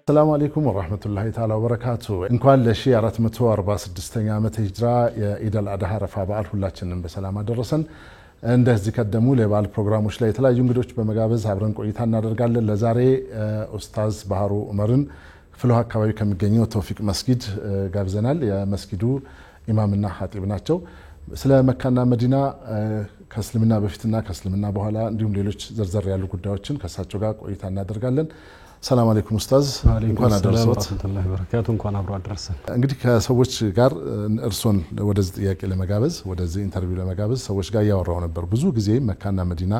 السلام عليكم ورحمة الله تعالى وبركاته. إن كان لشيء 446 ዓመተ ሂጅራ የኢድ አልአድሃ አረፋ በዓል ሁላችንም በሰላም አደረሰን። እንደዚህ ቀደሙ ለበዓል ፕሮግራሞች ላይ የተለያዩ እንግዶች በመጋበዝ አብረን ቆይታ እናደርጋለን። ለዛሬ ኡስታዝ ባህሩ ዑመርን ፍልውሃ አካባቢ ከሚገኘው ተውፊቅ መስጊድ ጋብዘናል። የመስጊዱ ኢማምና ኻጢብ ናቸው። ስለ መካና መዲና ከእስልምና በፊትና ከእስልምና በኋላ እንዲሁም ሌሎች ዘርዘር ያሉ ጉዳዮችን ከሳቸው ጋር ቆይታ እናደርጋለን። ሰላም አለይኩም ኡስታዝ እንኳን አደረሰዎት። ወራህመቱላሂ ወበረካቱ እንኳን አብሮ አደረሰን። እንግዲህ ከሰዎች ጋር እርሶን ወደዚህ ጥያቄ ለመጋበዝ ወደዚህ ኢንተርቪው ለመጋበዝ ሰዎች ጋር ያወራው ነበር። ብዙ ጊዜ መካና መዲና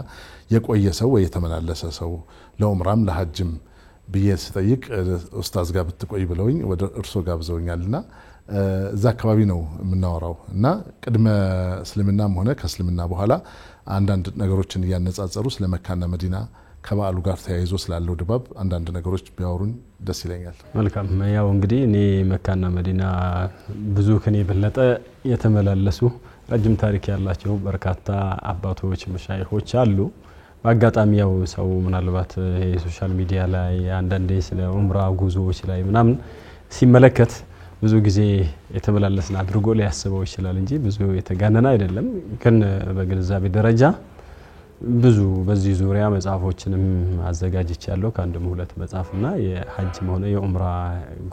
የቆየ ሰው ወይ የተመላለሰ ሰው ለኡምራም ለሐጅም ብዬ ስጠይቅ ኡስታዝ ጋር ብትቆይ ብለውኝ ወደ እርሶ ጋብዘውኛልና እዛ አካባቢ ነው የምናወራው እና ቅድመ እስልምናም ሆነ ከእስልምና በኋላ አንዳንድ ነገሮችን እያነጻጸሩ ስለ መካና መዲና ከበዓሉ ጋር ተያይዞ ስላለው ድባብ አንዳንድ ነገሮች ቢያወሩን ደስ ይለኛል። መልካም። ያው እንግዲህ እኔ መካና መዲና ብዙ ከኔ በለጠ የተመላለሱ ረጅም ታሪክ ያላቸው በርካታ አባቶች መሻይኾች አሉ። በአጋጣሚ ያው ሰው ምናልባት የሶሻል ሚዲያ ላይ አንዳንዴ ስለ ዑምራ ጉዞዎች ላይ ምናምን ሲመለከት ብዙ ጊዜ የተመላለስን አድርጎ ሊያስበው ይችላል እንጂ ብዙ የተጋነነ አይደለም። ግን በግንዛቤ ደረጃ ብዙ በዚህ ዙሪያ መጽሐፎችንም አዘጋጅቻለሁ ከአንድም ሁለት መጽሐፍና የሐጅም ሆነ የዑምራ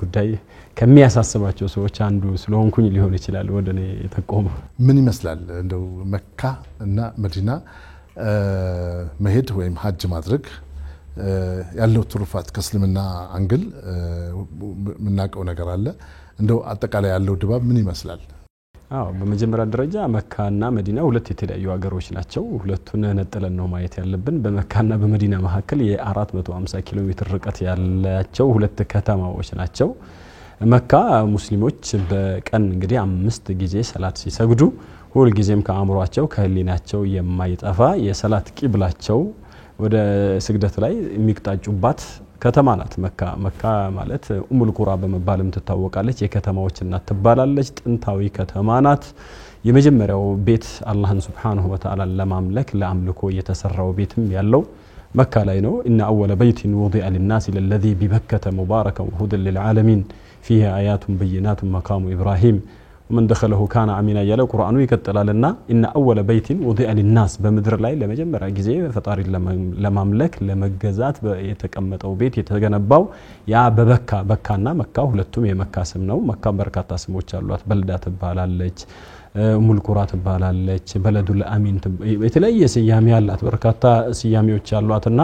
ጉዳይ ከሚያሳስባቸው ሰዎች አንዱ ስለሆንኩኝ ሊሆን ይችላል ወደኔ የተቆመ። ምን ይመስላል እንደው መካ እና መዲና መሄድ ወይም ሐጅ ማድረግ ያለው ትሩፋት ከእስልምና አንግል ምናቀው ነገር አለ። እንደው አጠቃላይ ያለው ድባብ ምን ይመስላል? በመጀመሪያ ደረጃ መካና መዲና ሁለት የተለያዩ ሀገሮች ናቸው። ሁለቱን ነጥለን ነው ማየት ያለብን። በመካና በመዲና መካከል የ450 ኪሎ ሜትር ርቀት ያላቸው ሁለት ከተማዎች ናቸው። መካ ሙስሊሞች በቀን እንግዲህ 5 ጊዜ ሰላት ሲሰግዱ ሁሉ ጊዜም ከአእምሯቸው ከህሊናቸው የማይጠፋ የሰላት ቂብላቸው ወደ ስግደት ላይ የሚቅጣጩባት ከተማ ናት። መካ ማለት ኡሙል ቁራ በመባልም ትታወቃለች። የከተማዎች እናት ትባላለች። ጥንታዊ ከተማ ናት። የመጀመሪያው ቤት አላህን ሱብሓነሁ ወተዓላ ለማምለክ ለአምልኮ የተሰራው ቤትም ያለው መካ ላይ ነው። ኢነ አወለ በይቲን ውዲዐ ሊናሲ ለለዚ ቢበከተ ሙባረከን ወሁደን ሊልዓለሚን ፊሂ አያቱን በይናቱን መቃሙ ኢብራሂም ومن دخله كان امنا ياله قرانو يقتلالنا ان اول بيت وضع للناس በመድር ላይ ለመጀመሪያ ጊዜ ፈጣሪ ለማምለክ ለመገዛት የተቀመጠው ቤት የተገነባው ያ በካና መካ ሁለቱም የመካ ስም ነው። መካ በርካታ ስሞች አሏት። በልዳ ትባላለች፣ ኡሙል ቁራ ትባላለች፣ በለዱል አሚን የተለያየ ስያሜ ያላት በርካታ ስያሜዎች አሏትና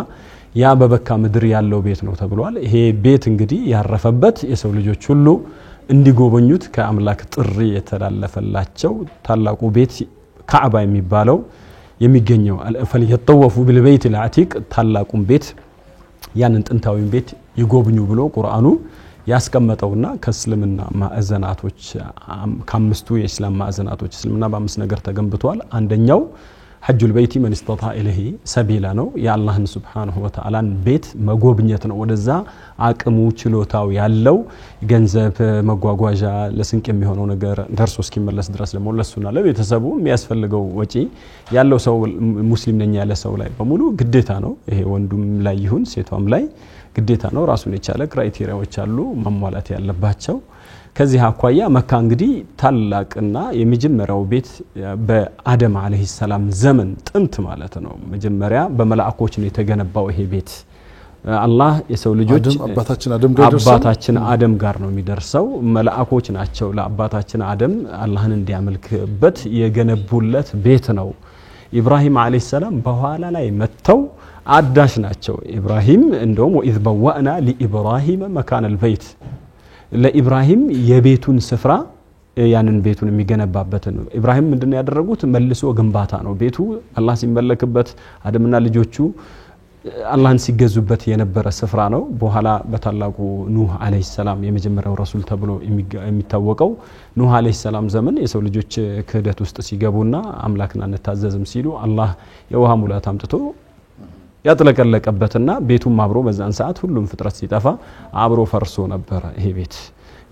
ያ በበካ ምድር ያለው ቤት ነው ተብሏል። ይሄ ቤት እንግዲህ ያረፈበት የሰው ልጆች ሁሉ እንዲጎበኙት ከአምላክ ጥሪ የተላለፈላቸው ታላቁ ቤት ካዕባ የሚባለው የሚገኘው فليطوف بالبيت العتيق ታላቁን ቤት ያንን ጥንታዊን ቤት ይጎብኙ ብሎ ቁርአኑ ያስቀመጠውና ከእስልምና ማዕዘናቶች ከአምስቱ የእስላም ማዕዘናቶች እስልምና በአምስት ነገር ተገንብቷል። አንደኛው ሐጁል በይቲ መን استطاع ኢለይሂ ሰቢላ ነው። የአላህን ሱብሓነሁ ወተዓላን ቤት መጎብኘት ነው። ወደዛ አቅሙ ችሎታው ያለው ገንዘብ መጓጓዣ ለስንቅ የሚሆነው ነገር ደርሶ እስኪመለስ ድረስ ደግሞ ለሱና ለቤተሰቡ የሚያስፈልገው ወጪ ያለው ሰው ሙስሊም ነኝ ያለ ሰው ላይ በሙሉ ግዴታ ነው። ይሄ ወንዱም ላይ ይሁን ሴቷም ላይ ግዴታ ነው። ራሱን የቻለ ክራይቴሪያዎች አሉ ማሟላት ያለባቸው። ከዚህ አኳያ መካ እንግዲህ ታላቅና የመጀመሪያው ቤት በአደም አለይሂ ሰላም ዘመን ጥንት ማለት ነው። መጀመሪያ በመላእክቶች ነው የተገነባው ይሄ ቤት። አላህ የሰው ልጆች አባታችን አደም ጋር ነው የሚደርሰው። መላእክቶች ናቸው ለአባታችን አደም አላህን እንዲያመልክበት የገነቡለት ቤት ነው። ኢብራሂም አለይሂ ሰላም በኋላ ላይ መተው አዳሽ ናቸው። ኢብራሂም እንደውም ወኢዝ በዋእና ለኢብራሂም መካነ البيت ለኢብራሂም የቤቱን ስፍራ ያንን ቤቱን የሚገነባበት ነው። ኢብራሂም ምንድነው ያደረጉት? መልሶ ግንባታ ነው። ቤቱ አላህ ሲመለክበት አደምና ልጆቹ አላህን ሲገዙበት የነበረ ስፍራ ነው። በኋላ በታላቁ ኑህ አለይሂ ሰላም የመጀመሪያው ረሱል ተብሎ የሚታወቀው ኑህ አለይሂ ሰላም ዘመን የሰው ልጆች ክህደት ውስጥ ሲገቡና አምላክና እንታዘዝም ሲሉ አላህ የውሃ ሙላት አምጥቶ ያጥለቀለቀበትና ቤቱም አብሮ በዛን ሰዓት ሁሉም ፍጥረት ሲጠፋ አብሮ ፈርሶ ነበር ይሄ ቤት።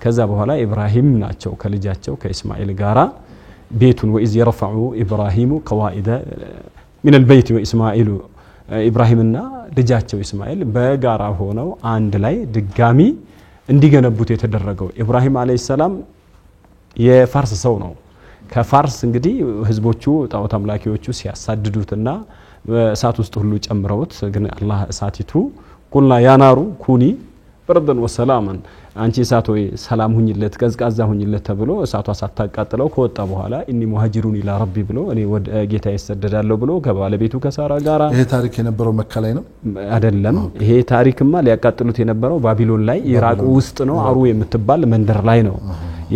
ከዛ በኋላ ኢብራሂም ናቸው ከልጃቸው ከኢስማኤል ጋራ ቤቱን ወኢዝ የረፈዑ ኢብራሂሙ ቀዋኢደ من البيت وإسماعيل ኢብራሂምና ልጃቸው እስማኤል በጋራ ሆነው አንድ ላይ ድጋሚ እንዲገነቡት የተደረገው ኢብራሂም አለይሂ ሰላም የፋርስ ሰው ነው ከፋርስ እንግዲህ ህዝቦቹ ጣዖት አምላኪዎቹ ሲያሳድዱትና በእሳት ውስጥ ሁሉ ጨምረውት ግን አላህ እሳቲቱ ቁልና ያናሩ ኩኒ በርደን ወሰላማን አንቺ እሳት ሆይ ሰላም ሁኝለት ቀዝቃዛ ሁኝለት ተብሎ እሳቷ ሳታቃጥለው ከወጣ በኋላ ኢኒ ሙሃጅሩን ኢላ ረቢ ብሎ እኔ ወደ ጌታ ይሰደዳለሁ ብሎ ከባለቤቱ ከሳራ ጋራ ይሄ ታሪክ የነበረው መካ ላይ ነው አይደለም ይሄ ታሪክማ ሊያቃጥሉት የነበረው ባቢሎን ላይ ኢራቅ ውስጥ ነው አሩ የምትባል መንደር ላይ ነው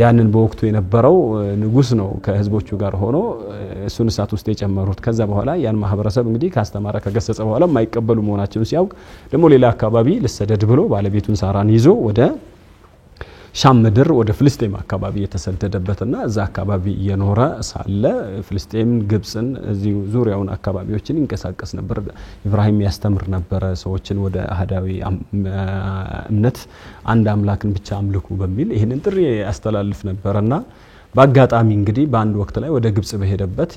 ያንን በወቅቱ የነበረው ንጉስ ነው ከህዝቦቹ ጋር ሆኖ እሱን እሳት ውስጥ የጨመሩት ከዛ በኋላ ያን ማህበረሰብ እንግዲህ ካስተማረ ከገሰጸ በኋላ ማይቀበሉ መሆናቸውን ሲያውቅ ደግሞ ሌላ አካባቢ ለሰደድ ብሎ ባለቤቱን ሳራን ይዞ ወደ ሻም ምድር ወደ ፍልስጤም አካባቢ የተሰደደበትና እዛ አካባቢ የኖረ ሳለ ፍልስጤም ግብጽን እዚሁ ዙሪያውን አካባቢዎችን ይንቀሳቀስ ነበር ኢብራሂም ያስተምር ነበር ሰዎችን ወደ አህዳዊ እምነት አንድ አምላክን ብቻ አምልኩ በሚል ይሄንን ጥሪ ያስተላልፍ ነበርና በአጋጣሚ እንግዲህ በአንድ ወቅት ላይ ወደ ግብጽ በሄደበት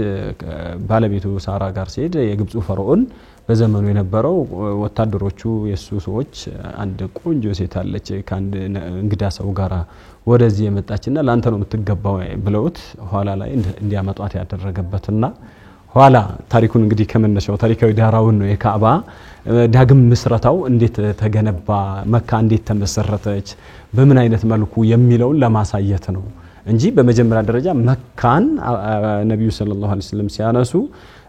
ባለቤቱ ሳራ ጋር ሲሄድ የግብጹ ፈርዖን በዘመኑ የነበረው ወታደሮቹ የሱ ሰዎች አንድ ቆንጆ ሴት አለች ካንድ እንግዳ ሰው ጋራ ወደዚህ የመጣችና ላንተ ነው የምትገባው ብለውት ኋላ ላይ እንዲያመጧት ያደረገበትና ኋላ ታሪኩን እንግዲህ ከመነሻው ታሪካዊ ዳራውን ነው የካዕባ ዳግም ምስረታው እንዴት ተገነባ መካ እንዴት ተመሰረተች በምን አይነት መልኩ የሚለውን ለማሳየት ነው እንጂ በመጀመሪያ ደረጃ መካን ነብዩ ሰለላሁ ዐለይሂ ወሰለም ሲያነሱ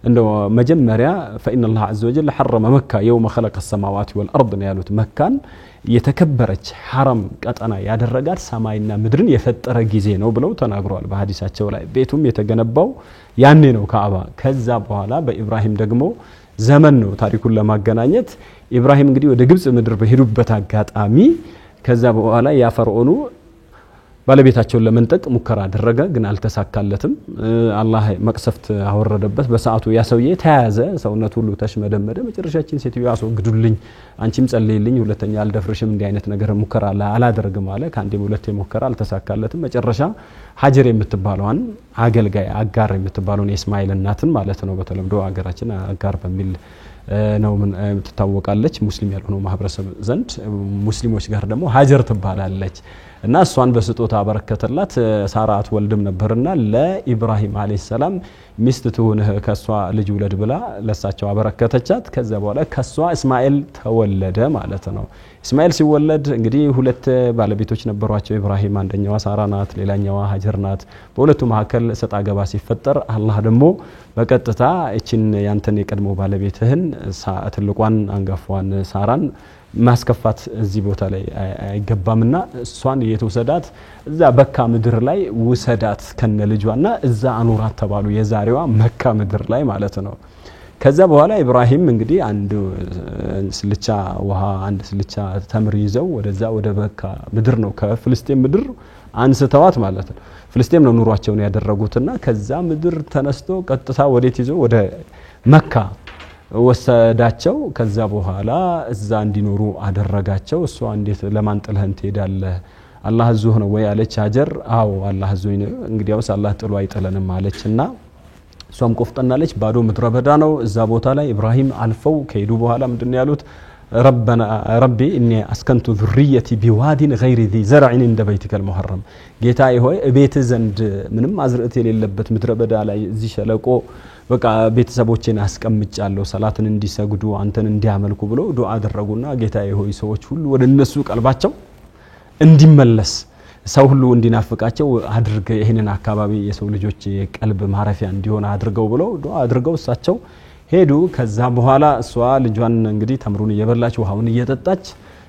እንደው መጀመሪያ فإن الله عز وجل حرم مكة يوم خلق السماوات والأرض ያሉት መካን የተከበረች حرم ቀጠና ያደረጋት ሰማይና ምድርን የፈጠረ ጊዜ ነው ብለው ተናግረዋል በሐዲሳቸው ላይ ቤቱም የተገነባው ያኔ ነው ካዕባ ከዛ በኋላ በኢብራሂም ደግሞ ዘመን ነው ታሪኩን ለማገናኘት ኢብራሂም እንግዲህ ወደ ግብጽ ምድር በሄዱበት አጋጣሚ ከዛ በኋላ ያ ፈርዖኑ ባለቤታቸውን ለመንጠቅ ሙከራ አደረገ ግን አልተሳካለትም አላህ መቅሰፍት አወረደበት በሰዓቱ ያሰውዬ ተያዘ ሰውነቱ ሁሉ ተሽመደመደ መጨረሻችን ሴትዮ አስወግዱልኝ አንቺም ጸልይልኝ ሁለተኛ አልደፍርሽም እንዲህ አይነት ነገር ሙከራ አላደርግም አለ ካንዴም ሁለቴ ሙከራ አልተሳካለትም መጨረሻ ሀጀር የምትባለዋን አገልጋይ አጋር የምትባለውን የእስማኤል እናትን ማለት ነው በተለምዶ አገራችን አጋር በሚል ነው ተታወቃለች ሙስሊም ያልሆነው ማህበረሰብ ዘንድ ሙስሊሞች ጋር ደግሞ ሀጀር ትባላለች እና እሷን በስጦታ አበረከተላት ሳራአት ወልድም ነበርና ለኢብራሂም አለይሂ ሰላም ሚስት ትሆንህ ከሷ ልጅ ወለድ ብላ ለሳቸው አበረከተቻት ከዛ በኋላ ከሷ እስማኤል ተወለደ ማለት ነው እስማኤል ሲወለድ እንግዲህ ሁለት ባለቤቶች ነበሯቸው ኢብራሂም አንደኛዋ ሳራ ናት ሌላኛዋ ሀጀር ናት በሁለቱ መካከል ሰጣ ገባ ሲፈጠር አላህ ደግሞ በቀጥታ እቺን ያንተን የቀድሞ ባለቤትህን ትልቋን አንጋፋዋን ሳራን ማስከፋት እዚህ ቦታ ላይ አይገባምና እሷን የተወሰዳት እዛ በካ ምድር ላይ ውሰዳት ከነ ልጇና እዛ አኑራት ተባሉ የዛሬዋ መካ ምድር ላይ ማለት ነው ከዛ በኋላ ኢብራሂም እንግዲህ አንድ ስልቻ ውሃ አንድ ስልቻ ተምር ይዘው ወደዛ ወደ በካ ምድር ነው ከፍልስጤም ምድር አንስተዋት ማለት ነው ፍልስጤም ነው ኑሯቸውን ያደረጉትና ከዛ ምድር ተነስቶ ቀጥታ ወዴት ይዞ ወደ መካ ወሰዳቸው ከዛ በኋላ እዛ እንዲኖሩ አደረጋቸው እሷ እንዴት ለማን ጥለህን ትሄዳለህ አላህ አዝዞህ ነው ወይ አለች ሀጀር አዎ አላህ አዝዞኝ ነው እንግዲያውስ አላህ ጥሎ አይጥለንም አለችና እሷም ቆፍጠናለች ባዶ ምድረ በዳ ነው እዛ ቦታ ላይ ኢብራሂም አልፈው ከሄዱ በኋላ ምንድነው ያሉት ربنا ربي اني اسكنت ذريتي بواد غير ذي زرع عند بيتك المحرم ጌታዬ ሆይ ቤት ዘንድ ምንም አዝርዕት የሌለበት ምድረ በዳ ላይ እዚህ ሸለቆ በቃ ቤተሰቦቼን አስቀምጫለሁ ሰላትን እንዲሰግዱ አንተን እንዲያመልኩ ብሎ ዱዓ አደረጉና ጌታዬ ሆይ ሰዎች ሁሉ ወደ እነሱ ቀልባቸው እንዲመለስ ሰው ሁሉ እንዲናፍቃቸው አድርገ ይሄንን አካባቢ የሰው ልጆች የቀልብ ማረፊያ እንዲሆን አድርገው ብሎ ዱዓ አድርገው እሳቸው ሄዱ ከዛ በኋላ እሷ ልጇን እንግዲህ ተምሩን እየበላች ውሃውን እየጠጣች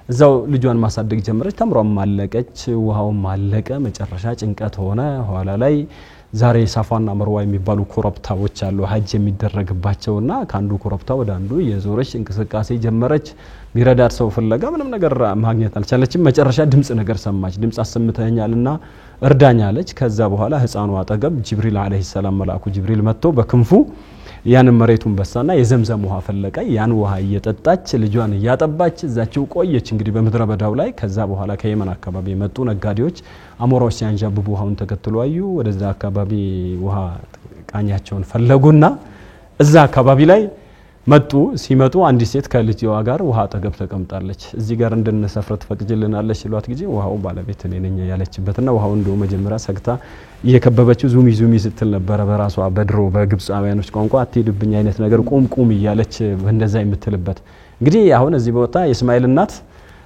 እዛው ልጇን ማሳደግ ጀመረች ተምሯም ማለቀች ውሃውም ማለቀ መጨረሻ ጭንቀት ሆነ ኋላ ላይ ዛሬ ሳፋና መርዋ የሚባሉ ኮረብታዎች አሉ ሀጅ የሚደረግባቸውና ካንዱ ኮረብታ ወደ አንዱ የዞረች እንቅስቃሴ ጀመረች ሚረዳት ሰው ፍለጋ ምንም ነገር ማግኘት አልቻለችም መጨረሻ ድምጽ ነገር ሰማች ድምጽ አሰምተኛልና እርዳኝ አለች ከዛ በኋላ ህፃኑ አጠገብ ጅብሪል አለይሂ ሰላም መልአኩ ጅብሪል መጥቶ በክንፉ ያን መሬቱን በሳና የዘምዘም ውሃ ፈለቀ ያን ውሃ እየጠጣች ልጇን እያጠባች እዛቸው ቆየች እንግዲህ በመድረ በዳው ላይ ከዛ በኋላ ከየመን አካባቢ የመጡ ነጋዴዎች አሞራዎች ሲያንዣብቡ ውሃውን ተከትሎ አዩ ወደዛ አካባቢ ውሃ ቃኛቸውን ፈለጉና እዛ አካባቢ ላይ መጡ ሲመጡ አንድ ሴት ከልጅዋ ጋር ውሃ አጠገብ ተቀምጣለች እዚህ ጋር እንድንሰፍር ትፈቅጂልናለሽ ሲሏት ጊዜ ውሃው ባለቤት ነኝ ያለችበትና ውሃው እንደው መጀመሪያ ሰግታ እየከበበችው ዙሚ ስትል ነበር በራሷ በድሮ በግብጻውያኖች ቋንቋ አትሄድብኝ አይነት ነገር ቁም እያለች እንደዛ የምትልበት እንግዲህ አሁን እዚህ ቦታ የእስማኤል እናት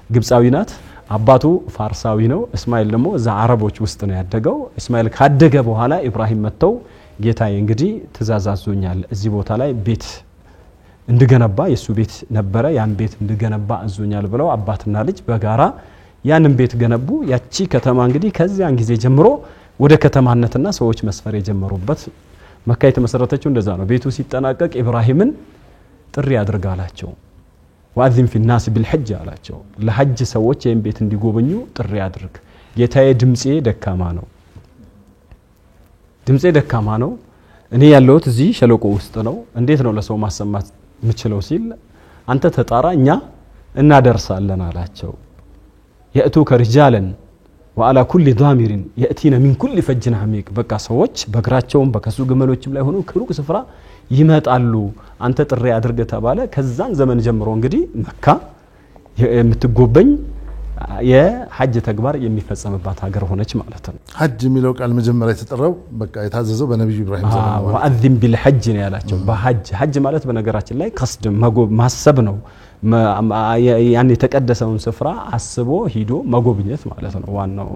ግብጻዊ ናት አባቱ ፋርሳዊ ነው እስማኤል ደግሞ እዛ አረቦች ውስጥ ነው ያደገው እስማኤል ካደገ በኋላ ኢብራሂም መተው ጌታዬ እንግዲህ ተዛዛዞኛል እዚህ ቦታ ላይ ቤት እንድገነባ የሱ ቤት ነበረ ያን ቤት እንድገነባ አዞኛል ብለው አባትና ልጅ በጋራ ያንን ቤት ገነቡ ያቺ ከተማ እንግዲህ ከዚያን ጊዜ ጀምሮ ወደ ከተማነትና ሰዎች መስፈር የጀመሩበት መካ የተመሰረተችው እንደዛ ነው ቤቱ ሲጠናቀቅ ኢብራሂምን ጥሪ ያድርጋላቸው ወአዚም في الناس بالحج አላቸው ለሐጅ ሰዎች ይሄን ቤት እንዲጎበኙ ጥሪ ያድርግ ጌታዬ ድምጼ ደካማ ነው እኔ ያለሁት እዚህ ሸለቆ ውስጥ ነው እንዴት ነው ለሰው ማሰማት ምችለው ሲል አንተ ተጣራኛ እናደርሳለን አላቸው يأتوك رجالا وعلى كل ضامر يأتينا من كل فج عميق በቃ ሰዎች በእግራቸውም በከሱ ግመሎችም ላይ ሆኖ ከሩቅ ስፍራ ይመጣሉ አንተ ጥሪ አድርገ ተባለ ከዛን ዘመን ጀምሮ እንግዲህ መካ የምትጎበኝ የሐጅ ተግባር የሚፈጸምባት ሀገር ሆነች ማለት ነው ሐጅ የሚለው ቃል መጀመሪያ የተጠራው በቃ የታዘዘው በነብዩ ኢብራሂም ዘመን ነው ወአذن بالحج ነው ያላቸው በሐጅ ማለት በነገራችን ላይ ቀስድ ማሰብ ነው ያን የተቀደሰውን ስፍራ አስቦ ሂዶ መጎብኘት ማለት ነው ዋናው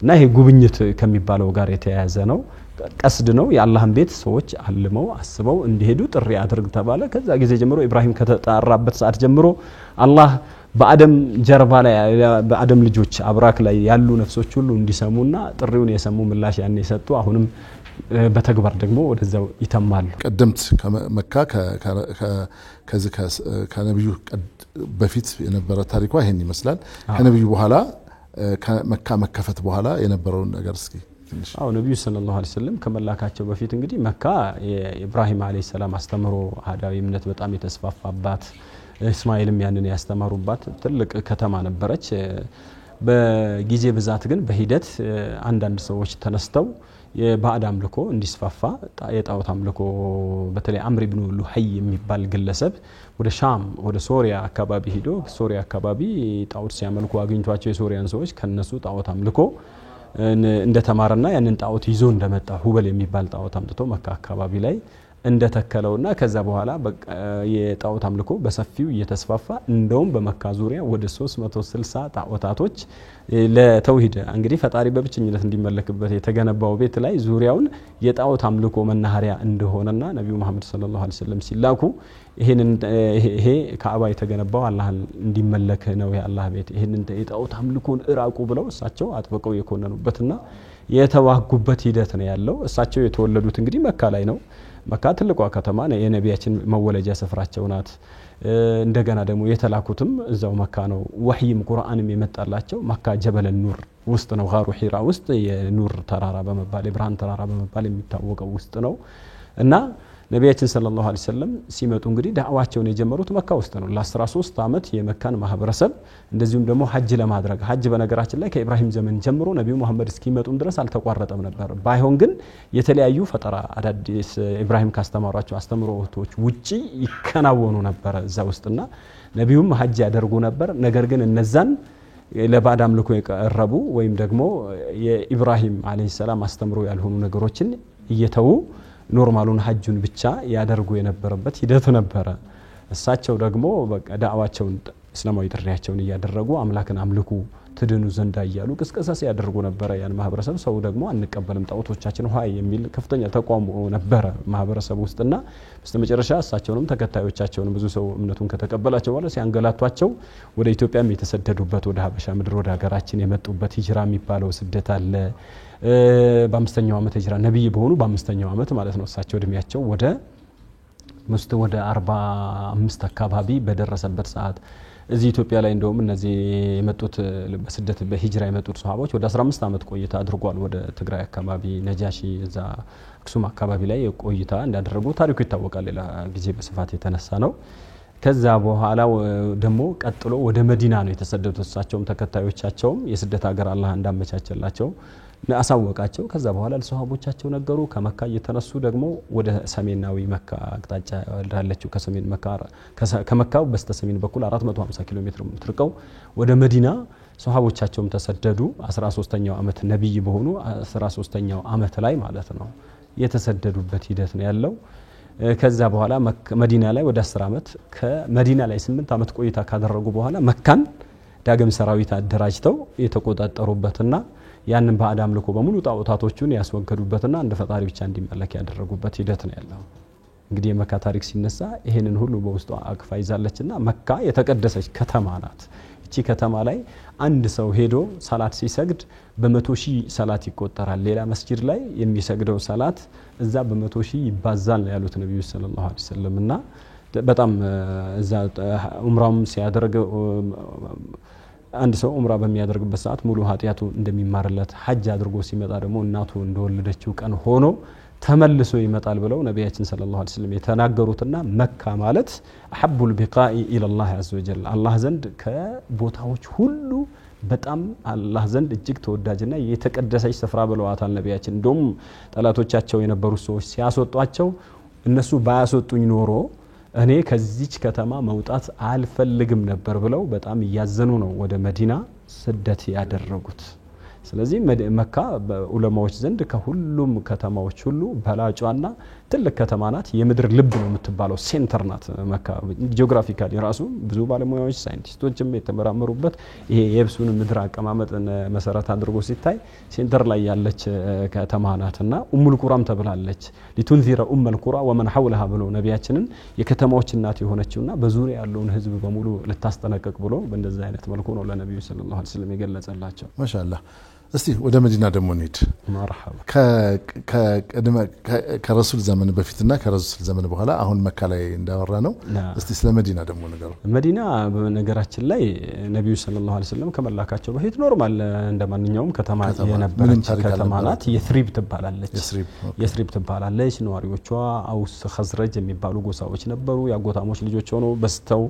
እና ይሄ ጉብኝት ከሚባለው ጋር የተያያዘ ነው ቀስድ ነው የአላህን ቤት ሰዎች አልመው አስበው እንዲሄዱ ጥሪ አድርግ ተባለ ከዛ ጊዜ ጀምሮ ኢብራሂም ከተጣራበት ሰዓት ጀምሮ አላህ በአደም ጀርባ ላይ በአደም ልጆች አብራክ ላይ ያሉ ነፍሶች ሁሉ እንዲሰሙና ጥሪውን የሰሙ ምላሽ ያን የሰጡ አሁንም በተግባር ደግሞ ወደዛው ይተማሉ ቀደምት መካ ከዚህ ከነብዩ በፊት የነበረ ታሪኳ ይሄን ይመስላል ከነብዩ በኋላ ከመካ መከፈት በኋላ የነበረው ነገር እስኪ አው ነብዩ ሰለላሁ ዐለይሂ ወሰለም ከመላካቸው በፊት እንግዲህ መካ የኢብራሂም አለይሂ ሰላም አስተምሮ አዳዊ እምነት በጣም የተስፋፋባት እስማኤልም ያንን ያስተማሩባት ትልቅ ከተማ ነበረች በጊዜ ብዛት ግን በሂደት አንዳንድ ሰዎች ተነስተው የባዕድ አምልኮ እንዲስፋፋ የጣዖት አምልኮ በተለይ አምር ኢብኑ ሉሐይ የሚባል ግለሰብ ወደ ሻም ወደ ሶሪያ አካባቢ ሄዶ ሶሪያ አካባቢ ጣዖት ሲያመልኩ አግኝቷቸው የሶሪያን ሰዎች ከነሱ ጣዖት አምልኮ እንደተማረና ያንን ጣዖት ይዞ እንደመጣ ሁበል የሚባል ጣዖት አምጥቶ መካ አካባቢ ላይ እንደተከለውና ከዛ በኋላ የጣዖት አምልኮ በሰፊው እየተስፋፋ እንደውም በመካ ዙሪያ ወደ 360 ጣዖታቶች ለተውሂድ እንግዲህ ፈጣሪ በብቸኝነት እንዲመለክበት የተገነባው ቤት ላይ ዙሪያውን የጣዖት አምልኮ መናኸሪያ እንደሆነና ነብዩ መሐመድ ሰለላሁ ዐለይሂ ወሰለም ሲላኩ ይሄ ካዕባ የተገነባው አላህ እንዲመለክ ነው የአላህ ቤት ይሄንን የጣዖት አምልኮን እራቁ ብለው እሳቸው አጥብቀው የኮነኑበትና የተዋጉበት ሂደት ነው ያለው እሳቸው የተወለዱት እንግዲህ መካ ላይ ነው መካ ትልቋ ከተማ ነው የነቢያችን መወለጃ ስፍራቸው ናት እንደገና ደግሞ የተላኩትም እዛው መካ ነው ወህይም ቁርአንም የመጣላቸው መካ ጀበል ኑር ውስጥ ነው ጋሩ ሒራ ውስጥ የኑር ተራራ በመባል የብርሃን ተራራ በመባል የሚታወቀው ውስጥ ነው እና ነቢያችን ሰለላሁ ዐለይሂ ወሰለም ሲመጡ እንግዲህ ዳዕዋቸውን የጀመሩት መካ ውስጥ ነው ለ13 አመት የመካን ማህበረሰብ እንደዚሁም ደግሞ ሐጅ ለማድረግ ሐጅ በነገራችን ላይ ከኢብራሂም ዘመን ጀምሮ ነብዩ መሐመድ እስኪመጡም ድረስ አልተቋረጠም ነበር ባይሆን ግን የተለያዩ ፈጠራ አዳዲስ ኢብራሂም ካስተማሯቸው አስተምሮቶች ውጪ ይከናወኑ ነበር እዛ ውስጥና ነብዩም ሐጅ ያደርጉ ነበር ነገር ግን እነዛን ለባዕድ አምልኮ የቀረቡ ወይም ደግሞ የኢብራሂም አለይሂ ሰላም አስተምሮ ያልሆኑ ነገሮችን እየተው ኖርማሉን ሐጁን ብቻ ያደርጉ የነበረበት ሂደት ነበር እሳቸው ደግሞ በቃ ዳዕዋቸውን እስላማዊ ጥሪያቸውን ያደረጉ አምላክን አምልኩ ትድኑ ዘንዳ ይያሉ ቅስቀሳስ ያደርጉ ነበር ያን ማህበረሰብ ሰው ደግሞ አንቀበልም ጣዖቶቻችን ሆይ የሚል ከፍተኛ ተቋም ነበር ማህበረሰብ ውስጥና በስተመጨረሻ እሳቸውንም ተከታዮቻቸውንም ብዙ ሰው እምነቱን ከተቀበላቸው በኋላ ሲያንገላቷቸው ወደ ኢትዮጵያም የተሰደዱበት ወደ ሀበሻ ምድር ወደ ሀገራችን የመጡበት ሂጅራ የሚባለው ስደት አለ በአምስተኛው አመት ሂጅራ ነብይ በሆኑ በአምስተኛው አመት ማለት ነው እሳቸው እድሜያቸው ወደ 45 አካባቢ በደረሰበት ሰዓት እዚህ ኢትዮጵያ ላይ እንደውም እነዚህ የመጡት በስደት በሂጅራ የመጡት ሱሐቦች ወደ 15 ዓመት ቆይታ አድርጓል ወደ ትግራይ አካባቢ ነጃሺ እዛ አክሱም አካባቢ ላይ ቆይታ እንዳደረጉ ታሪኩ ይታወቃል ሌላ ጊዜ በስፋት የተነሳ ነው ከዛ በኋላ ደግሞ ቀጥሎ ወደ መዲና ነው የተሰደዱት እሳቸውም ተከታዮቻቸውም የስደት ሀገር አላህ እንዳመቻቸላቸው አሳወቃቸው ከዛ በኋላ ለሱሐቦቻቸው ነገሩ ከመካ እየተነሱ ደግሞ ወደ ሰሜናዊ መካ አቅጣጫ ወዳለችው ከሰሜን መካ ከመካው በስተሰሜን በኩል 450 ኪሎ ሜትር ምትርቀው ወደ መዲና ሱሐቦቻቸውም ተሰደዱ 13ኛው አመት ነብይ በሆኑ 13ኛው አመት ላይ ማለት ነው የተሰደዱበት ሂደት ነው ያለው ከዛ በኋላ መዲና ላይ ወደ 10 አመት ከመዲና ላይ 8 አመት ቆይታ ካደረጉ በኋላ መካን ዳግም ሰራዊት አደራጅተው የተቆጣጠሩበትና ያንን ባዕድ አምልኮ በሙሉ ጣዖታቶቹን ያስወገዱበትና እንደ ፈጣሪ ብቻ እንዲመለክ ያደረጉበት ሂደት ነው ያለው እንግዲህ የመካ ታሪክ ሲነሳ ይሄንን ሁሉ በውስጧ አቅፋ ይዛለችና መካ የተቀደሰች ከተማ ናት እቺ ከተማ ላይ አንድ ሰው ሄዶ ሰላት ሲሰግድ በ100 ሺህ ሰላት ይቆጠራል ሌላ መስጂድ ላይ የሚሰግደው ሰላት እዛ በ100 ሺህ ይባዛል ነው ያሉት ነብዩ ሰለላሁ ዐለይሂ ወሰለምና በጣም እዛ ዑምራም ሲያደርግ አንድ ሰው ዑምራ በሚያደርግበት ሰዓት ሙሉ ኃጢያቱ እንደሚማርለት ሐጅ አድርጎ ሲመጣ ደግሞ እናቱ እንደወለደችው ቀን ሆኖ ተመልሶ ይመጣል ብለው ነብያችን ሰለላሁ ዐለይሂ ወሰለም የተናገሩትና መካ ማለት አሐቡል ቢቃኢ ኢላላህ ዐዘ ወጀል አላህ ዘንድ ከቦታዎች ሁሉ በጣም አላህ ዘንድ እጅግ ተወዳጅና የተቀደሰች ስፍራ ብለዋታል ነብያችን እንደውም ጠላቶቻቸው የነበሩ ሰዎች ሲያስወጧቸው እነሱ ባያስወጡኝ ኖሮ እኔ ከዚች ከተማ መውጣት አልፈልግም ነበር ብለው በጣም ያዘኑ ነው ወደ መዲና ስደት ያደረጉት ስለዚህ መካ በዑለማዎች ዘንድ ከሁሉም ከተማዎች ሁሉ በላጯና ትልቅ ከተማ ናት የምድር ልብ ነው የምትባለው ሴንተር ናት መካ ጂኦግራፊካሊ ራሱ ብዙ ባለሙያዎች ሳይንቲስቶችም የተመራመሩበት ይሄ የብሱን ምድር አቀማመጥ መሰረት አድርጎ ሲታይ ሴንተር ላይ ያለች ከተማ ናትና ኡሙል ቁራም ተብላለች ሊቱንዚረ ኡሙል ቁራ ወመን ሐውለሃ ብሎ ነብያችንን የከተማዎች እናት የሆነችውና በዙሪያ ያለውን ህዝብ በሙሉ ልታስጠነቅቅ ብሎ በእንደዛ አይነት መልኩ ነው ለነብዩ ሰለላሁ ዐለይሂ ወሰለም የገለጸላቸው ማሻአላህ እስቲ ወደ መዲና ደግሞ እንሂድ መርሐባ ከረሱል ዘመን በፊትና ከረሱል ዘመን በኋላ አሁን መካ ላይ እንዳወራ ነው እስቲ ስለ መዲና ደግሞ ነገሩ መዲና በነገራችን ላይ ነብዩ ሰለላሁ ዐለይሂ ወሰለም ከመላካቸው በፊት ኖርማል እንደማንኛውም ከተማ የነበረች ከተማ ናት የስሪብ ትባላለች ነዋሪዎቿ አውስ ኸዝረጅ የሚባሉ ጎሳዎች ነበሩ ያጎታሞች ልጆች ሆነው በስተው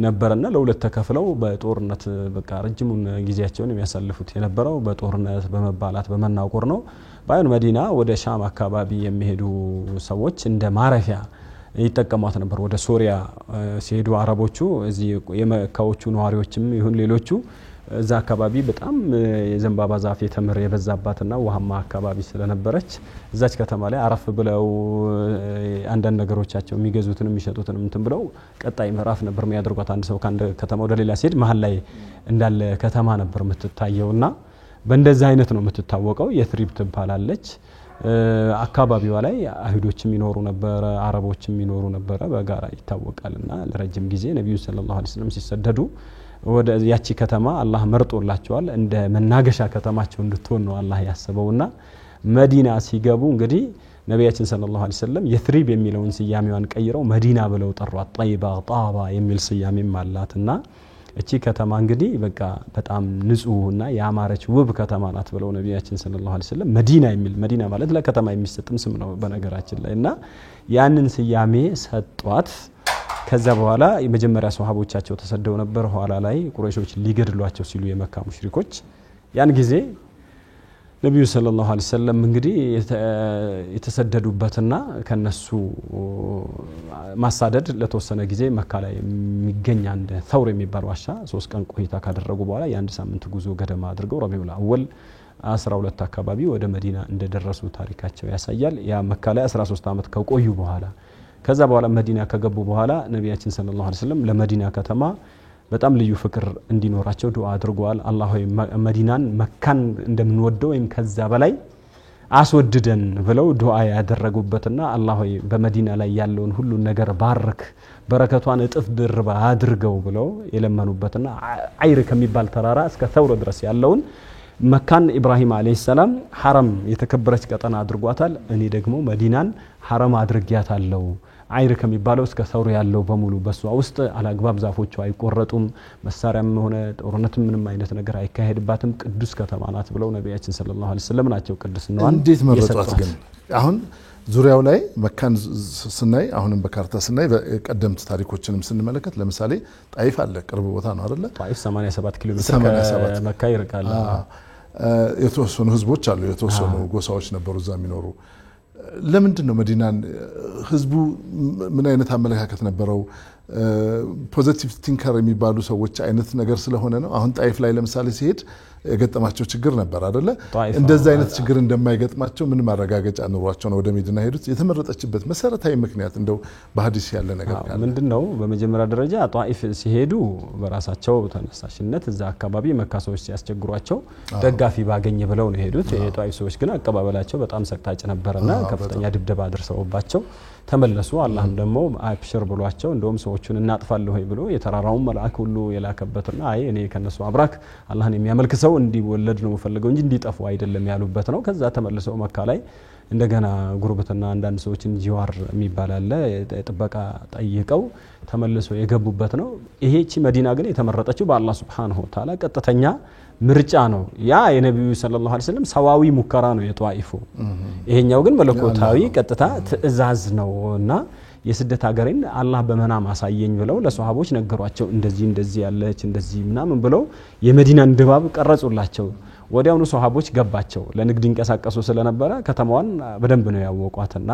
ነበርና ለሁለት ተከፍለው በጦርነት በቃ ረጅሙን ጊዜያቸውን የሚያሳልፉት የነበረው በጦርነት በመባላት በመናቆር ነው ባይሆን መዲና ወደ ሻም አካባቢ የሚሄዱ ሰዎች እንደ ማረፊያ ይተቀማት ነበር ወደ ሶሪያ ሲሄዱ አረቦቹ እዚህ የመካዎቹ ነዋሪዎችም ይሁን ሌሎቹ እዛ አካባቢ በጣም የዘንባባ ዛፍ የተመረ የበዛባትና ውሃማ አካባቢ ስለነበረች እዛች ከተማ ላይ አረፍ ብለው አንዳንድ ነገሮቻቸው የሚገዙትን የሚሸጡትን እንትን ብለው ቀጣይ ምዕራፍ ነበር የሚያደርጓት አንድ ሰው ካንደ ከተማ ወደ ሌላ ሲሄድ መሃል ላይ እንዳለ ከተማ ነበር የምትታየውና በእንደዛ አይነት ነው የምትታወቀው የትሪብ ትባላለች አካባቢዋ ላይ አይሁዶችም ይኖሩ ነበር አረቦችም ይኖሩ ነበር በጋራ ይታወቃልና ለረጅም ጊዜ ነብዩ ሰለላሁ ዐለይሂ ወሰለም ሲሰደዱ ወደ ያቺ ከተማ አላህ መርጦላቸዋል እንደ መናገሻ ከተማቸው እንድትሆን ነው አላህ ያሰበውና መዲና ሲገቡ እንግዲህ ነብያችን ሰለላሁ ዐለይሂ ወሰለም የትሪብ የሚለውን ስያሜዋን ቀይረው መዲና ብለው ጠሯት ጠይባ ጣባ የሚል ስያሜም አላትና እቺ ከተማ እንግዲህ በቃ በጣም ንጹህና ያማረች ውብ ከተማ ናት ብለው ነብያችን ሰለላሁ ዐለይሂ ወሰለም መዲና የሚል መዲና ማለት ለከተማ የሚሰጥም ስም ነው በነገራችን ላይ እና ያንን ስያሜ ሰጧት ከዛ በኋላ የመጀመሪያ ሱሐቦቻቸው ተሰደው ነበር ኋላ ላይ ቁረይሾች ሊገድሏቸው ሲሉ የመካ ሙሽሪኮች ያን ጊዜ ነብዩ ሰለላሁ ዐለይሂ ወሰለም እንግዲህ የተሰደዱበትና ከነሱ ማሳደድ ለተወሰነ ጊዜ መካ ላይ የሚገኝ አንድ ተውር የሚባል ዋሻ 3 ቀን ቆይታ ካደረጉ በኋላ የአንድ ሳምንት ጉዞ ገደማ አድርገው ረቢዑል አወል 12 አካባቢ ወደ መዲና እንደደረሱ ታሪካቸው ያሳያል ያ መካ ላይ 13 አመት ከቆዩ በኋላ ከዛ በኋላ መዲና ከገቡ በኋላ ነብያችን ሰለላሁ ዐለይሂ ወሰለም ለመዲና ከተማ በጣም ልዩ ፍቅር እንዲኖራቸው ዱዓ አድርገዋል አላህ ሆይ መዲናን መካን እንደምንወደው ወይም ከዛ በላይ አስወድደን ብለው ዱዓ ያደረጉበትና አላህ ሆይ በመዲና ላይ ያለውን ሁሉ ነገር ባርክ በረከቷን እጥፍ ድርባ አድርገው ብለው የለመኑበትና አይር ከሚባል ተራራ እስከ ተውር ድረስ ያለውን መካን ኢብራሂም አለይሂ ሰላም ሐረም የተከበረች ቀጠና አድርጓታል እኔ ደግሞ መዲናን ሐረም አድርጊያታለሁ አይር ከሚባለው እስከ ሰውር ያለው በሙሉ በሷ ውስጥ አላግባብ ዛፎቹ አይቆረጡም መሳሪያም ሆነ ጦርነትም ምንም አይነት ነገር አይካሄድባትም ቅዱስ ከተማ ናት ብለው ነብያችን ሰለላሁ ዐለይሂ ወሰለም ናቸው ቅዱስናዋን እንዴት መረጧት ግን አሁን ዙሪያው ላይ መካን ስናይ አሁንም በካርታ ስናይ ቀደምት ታሪኮችንም ስንመለከት ለምሳሌ ጣይፍ አለ ቅርብ ቦታ ነው አይደለ ጣይፍ 87 ኪሎ ሜትር ከመካ ይርቃል የተወሰኑ ህዝቦች አሉ የተወሰኑ ጎሳዎች ነበሩ እዛ የሚኖሩ ለምንድን ነው መዲናን ህዝቡ ምን አይነት አመለካከት ነበረው ፖዚቲቭ ቲንከር የሚባሉ ሰዎች አይነት ነገር ስለሆነ ነው አሁን ጣይፍ ላይ ለምሳሌ ሲሄድ የገጠማቸው ችግር ነበር አይደለ እንደዛ አይነት ችግር እንደማይገጥማቸው ምን ማረጋገጫ ኑሯቸው ነው ወደ መዲና ሄዱት የተመረጠችበት መሰረታዊ ምክንያት እንደው በሐዲስ ያለ ነገር ካለ ምንድነው በመጀመሪያ ደረጃ ጣይፍ ሲሄዱ በራሳቸው ተነሳሽነት እዛ አካባቢ መካ ሰዎች ሲያስቸግሯቸው ደጋፊ ባገኘ ብለው ነው ሄዱት የጣይፍ ሰዎች ግን አቀባበላቸው በጣም ሰቅጣጭ ነበርና ከፍተኛ ድብደባ አድርሰውባቸው ተመለሱ አላህም ደግሞ አብሽር ብሏቸው እንደውም ሰዎችን እናጥፋለሁ ብሎ የተራራውን መልአክ ሁሉ የላከበትና አይ እኔ ከነሱ አብራክ አላህን የሚያመልክ ሰው እንዲወለድ ነው ፈልገው እንጂ እንዲጠፉ አይደለም ያሉበት ነው ከዛ ተመለሰው መካ ላይ እንደገና ጉርብትና አንዳንድ ሰዎችን ጂዋር የሚባል አለ ጥበቃ ጠይቀው ተመለሰው የገቡበት ነው ይሄቺ መዲና ግን የተመረጠችው በአላህ Subhanahu Wa Ta'ala ቀጥተኛ ምርጫ ነው ያ የነብዩ ሰለላሁ ዐለይሂ ወሰለም ሰዋዊ ሙከራ ነው የጧይፉ ይሄኛው ግን መለኮታዊ ቀጥታ ትእዛዝ ነውና የስደት ሀገርን አላህ በመናም አሳየኝ ብለው ለሷሃቦች ነገሯቸው እንደዚህ ያለች እንደዚህ ምናምን ብለው የመዲናን ድባብ ቀረጹላቸው ወዲያውኑ ሷሃቦች ገባቸው ለንግድ እንቀሳቀሱ ስለነበረ ከተማዋን በደንብ ነው ያወቋትና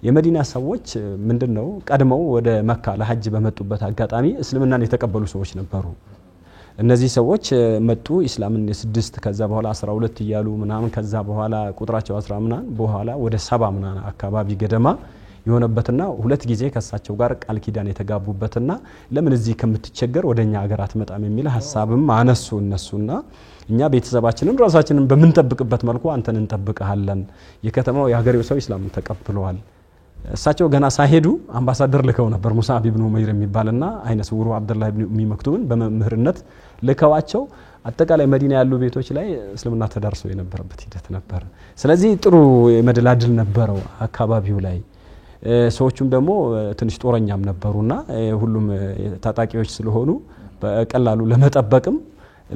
የመዲና ሰዎች ምንድነው ቀድመው ወደ መካ ለሐጅ በመጡበት አጋጣሚ እስልምናን የተቀበሉ ሰዎች ነበሩ እነዚህ ሰዎች መጡ እስላምን የ6 ከዛ በኋላ 12 ይያሉ ምናምን ከዛ በኋላ ቁጥራቸው 10 ምናምን በኋላ ወደ 70 ምናምን አካባቢ ገደማ የሆነበትና ሁለት ጊዜ ከሳቸው ጋር ቃል ኪዳን የተጋቡበትና ለምን እዚህ ከምትቸገር ወደኛ ሀገር አትመጣም የሚል ሐሳብም አነሱ እነሱና እኛ ቤተሰባችንን ራሳችንን በመንጠብቅበት መልኩ አንተን እንጠብቀሃለን የከተማው የሀገሬው ሰው እስላምን ተቀብለዋል እሳቸው ገና ሳይሄዱ አምባሳደር ልከው ነበር ሙሳብ ኢብኑ ኡመይር የሚባልና አይነ ስውሩ አብዱላህ ኢብኑ ኡሚ መክቱምን በመምህርነት ልከዋቸው አጠቃላይ መዲና ያሉ ቤቶች ላይ እስልምና ተዳርሶ የነበረበት ሂደት ነበር ስለዚህ ጥሩ የመደላድል ነበረው አካባቢው ላይ ሰዎቹም ደግሞ ትንሽ ጦረኛም ነበሩና ሁሉም ታጣቂዎች ስለሆኑ በቀላሉ ለመጠበቅም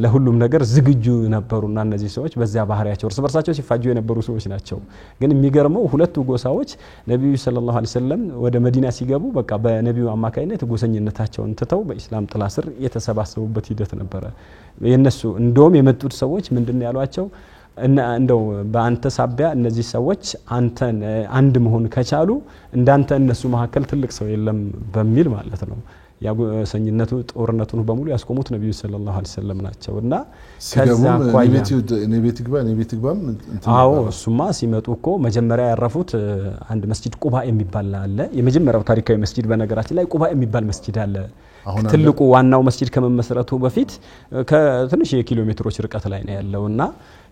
ለሁሉም ነገር ዝግጁ ነበሩና እነዚህ ሰዎች በዚያ ባህሪያቸው እርስ በርሳቸው ሲፋጁ የነበሩ ሰዎች ናቸው ግን የሚገርመው ሁለቱ ጎሳዎች ነብዩ ሰለላሁ ዐለይሂ ወሰለም ወደ መዲና ሲገቡ በቃ በነብዩ አማካይነት ጎሰኝነታቸውን ትተው በእስላም ጥላ ስር የተሰባሰቡበት ሂደት ነበር የነሱ እንደውም የመጡት ሰዎች ምንድነው ያሏቸው እና እንደው በአንተ ሳቢያ እነዚህ ሰዎች አንተን አንድ መሆን ከቻሉ እንዳንተ እነሱ መሐከል ትልቅ ሰው የለም በሚል ማለት ነው ያጎሰኝነቱ ጦርነቱን በሙሉ ያስቆሙት ነብዩ ሰለላሁ ዐለይሂ ወሰለም ናቸውና ከዛ ቤት ግባም አዎ እሱማ ሲመጡ እኮ መጀመሪያ ያረፉት አንድ መስጂድ ቁባ የሚባል አለ የመጀመሪያው ታሪካዊ መስጂድ በነገራችን ላይ ቁባ የሚባል መስጂድ አለ ትልቁ ዋናው መስጂድ ከመመስረቱ በፊት ከትንሽ የኪሎ ሜትሮች ርቀት ላይ ነው ያለውና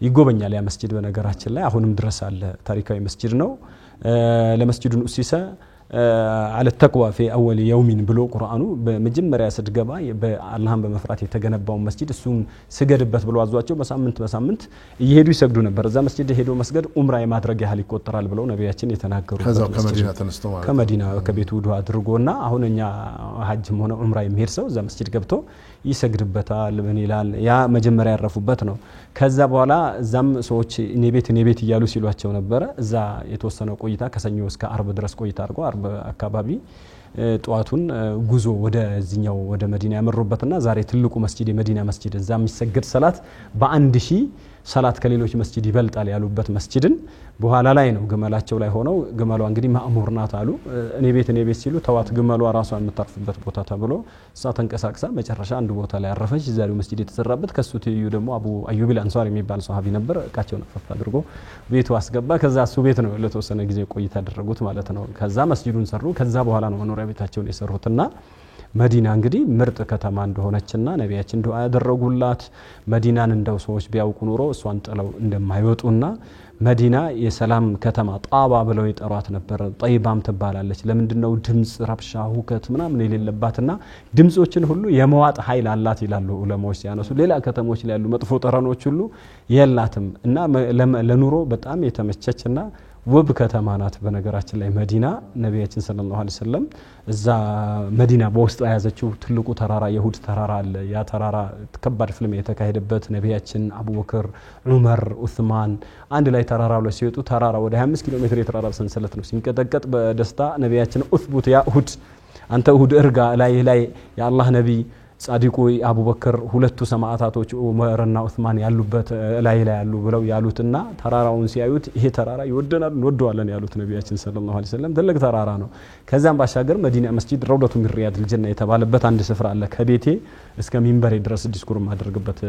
ይጎበኛል ያ መስጂድ በነገራችን ላይ አሁንም ድረስ አለ ታሪካዊ መስጂድ ነው ለመስጂዱን ኡሲሰ على التقوى في أول يوم بلو قرآنه بمجمّر ياسد جبا بالله بمفرات يتجنبوا مسجد السون سجد بس بلو عزواتهم بسامنت يهدوا يسجدون برزا مسجد يهدوا مسجد عمره ما ترجع هالي كوتر على بلو نبياتين يتناقروا هذا كمدينة تنستوى كمدينة كبيتو دوا درجونا هون إنيا حج هون عمره يمهرسوا زا مسجد جبتو يسجد بتا لبنيلال يا مجمّر يعرفوا بتنو كذا بولا زم سوتش نبيت يالو سيلواتهم نبرة زا يتوصلوا كويتا كسنيوس كأرب درس كويتا أرجو አካባቢ ጧቱን ጉዞ ወደ ዚኛው ወደ መዲና ያመሩበትና ዛሬ ትልቁ መስጂድ የመዲና መስጂድ እዛ የሚሰገድ ሰላት በ1000 ሰላት ከሌሎች መስጂድ ይበልጣል ያሉበት መስጂድን በኋላ ላይ ነው ግመላቸው ላይ ሆነው ግመሏ እንግዲህ ማእሙር ናት አሉ እኔ ቤት ሲሉ ተዋት ግመሏ ራሷን የምታርፍበት ቦታ ተብሎ እሷ ተንቀሳቅሳ መጨረሻ አንድ ቦታ ላይ አረፈች ዛሬው መስጂድ የተሰራበት ከሱ ትይዩ ደግሞ አቡ አዩብ አልአንሳሪ የሚባል ሱሐቢ ነበር እቃቸውን አፈፍ አድርጎ ቤቱ አስገባ ከዛ እሱ ቤት ነው ለተወሰነ ጊዜ ቆይታ ያደረጉት ማለት ነው ከዛ መስጂዱን ሰሩ ከዛ በኋላ ነው መኖሪያ ቤታቸውን የሰሩትና መዲና እንግዲህ ምርጥ ከተማ እንደሆነችና ነብያችን ዱዓ ያደረጉላት መዲናን እንደው ሰዎች ቢያውቁ ኑሮ እሷን ጥለው እንደማይወጡና መዲና የሰላም ከተማ ጣባ ብለው ይጠሯት ነበር ጠይባም ትባላለች ለምንድነው ድምጽ ረብሻ ሁከት ምናምን የሌለባትና ድምጾችን ሁሉ የመዋጥ ኃይል አላት ይላሉ ዑለማዎች ሲያነሱ ሌላ ከተሞች ላይ ያሉ መጥፎ ጠረኖች ሁሉ የላትም እና ለኑሮ በጣም የተመቸችና ውብ ከተማ ናት። በነገራችን ላይ መዲና ነብያችን ሰለላሁ ዐለይሂ ወሰለም እዛ መዲና በውስጡ ያዘችው ትልቁ ተራራ የሁድ ተራራ አለ። ያ ተራራ ከባድ ፍልሚያ የተካሄደበት ነብያችን አቡበክር፣ ዑመር፣ ዑስማን አንድ ላይ ተራራው ላይ ሲወጡ ተራራ ወደ 25 ኪሎ ሜትር የተራራ ሰንሰለት ነው። ሲንቀጠቀጥ በደስታ ነብያችን ኡስቡት ያ ኡሁድ አንተ ኡሁድ እርጋ ላይ የአላህ ነብይ ጻዲቁ አቡበክር ሁለቱ ሰማዕታቶች ዑመርና ዑስማን ያሉበት ላይ ያሉ ብለው ያሉትና ተራራውን ሲያዩት ይሄ ተራራ ይወደናል እንወደዋለን ያሉት ነብያችን ሰለላሁ ዐለይሂ ወሰለም ትልቅ ተራራ ነው። ከዛም ባሻገር መዲና መስጂድ ረውደቱ ሚን ሪያድል ጀና የተባለበት አንድ ስፍራ አለ። ከቤቴ እስከ ሚንበሬ ድረስ ዲስኩር ማድረግበት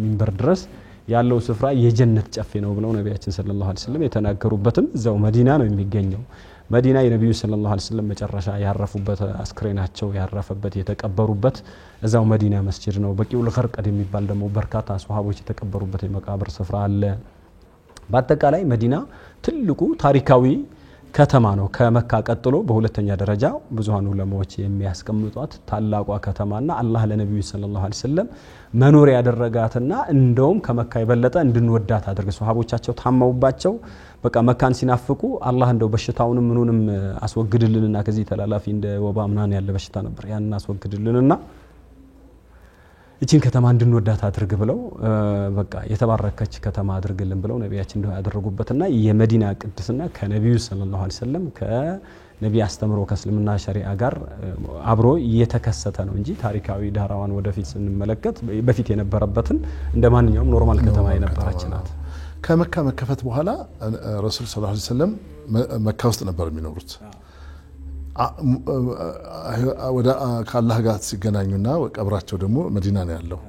ሚንበር ድረስ ያለው ስፍራ የጀነት ጨፌ ነው ብለው ነብያችን ሰለላሁ ዐለይሂ ወሰለም የተናገሩበትም እዛው መዲና ነው የሚገኘው። መዲና የነብዩ ሰለላሁ ዐለይሂ ወሰለም መጨረሻ ያረፉበት አስክሬናቸው ያረፈበት የተቀበሩበት እዛው መዲና መስጂድ ነው። በቂኡል ገርቀድ የሚባል ደግሞ በርካታ ሱሐቦች የተቀበሩበት የመቃብር ስፍራ አለ። በአጠቃላይ መዲና ትልቁ ታሪካዊ ከተማ ነው። ከመካ ቀጥሎ በሁለተኛ ደረጃ ብዙሃን ዑለማዎች የሚያስቀምጧት ታላቋ ከተማና አላህ ለነብዩ ሰለላሁ ዐለይሂ ወሰለም መኖር ያደረጋትና እንደውም ከመካ የበለጠ እንድንወዳት አድርገው ሱሐቦቻቸው ታማውባቸው በቃ መካን ሲናፍቁ አላህ እንደው በሽታውንም ምኑንም አስወግድልንና ከዚህ ተላላፊ እንደ ወባ ምናን ያለ በሽታ ነበር ያን አስወግድልንና እቺን ከተማ እንድንወዳት አድርግ ብለው በቃ የተባረከች ከተማ አድርግልን ብለው ነብያችን ያደረጉበትና የመዲና ቅድስና ከነብዩ ሰለላሁ ዐለይሂ ወሰለም ከነብይ አስተምሮ ከእስልምና ሸሪዓ ጋር አብሮ እየተከሰተ ነው እንጂ ታሪካዊ ዳራዋን ወደፊት ስንመለከት በፊት የነበረበትን እንደማንኛውም ኖርማል ከተማ የነበረች ናት። ከመካ መከፈት በኋላ ረሱል ሰለላሁ ዐለይሂ ወሰለም መካ ውስጥ ነበር የሚኖሩት። ወደ ከአላህ ጋር ሲገናኙና ቀብራቸው ደግሞ መዲና ነው ያለው።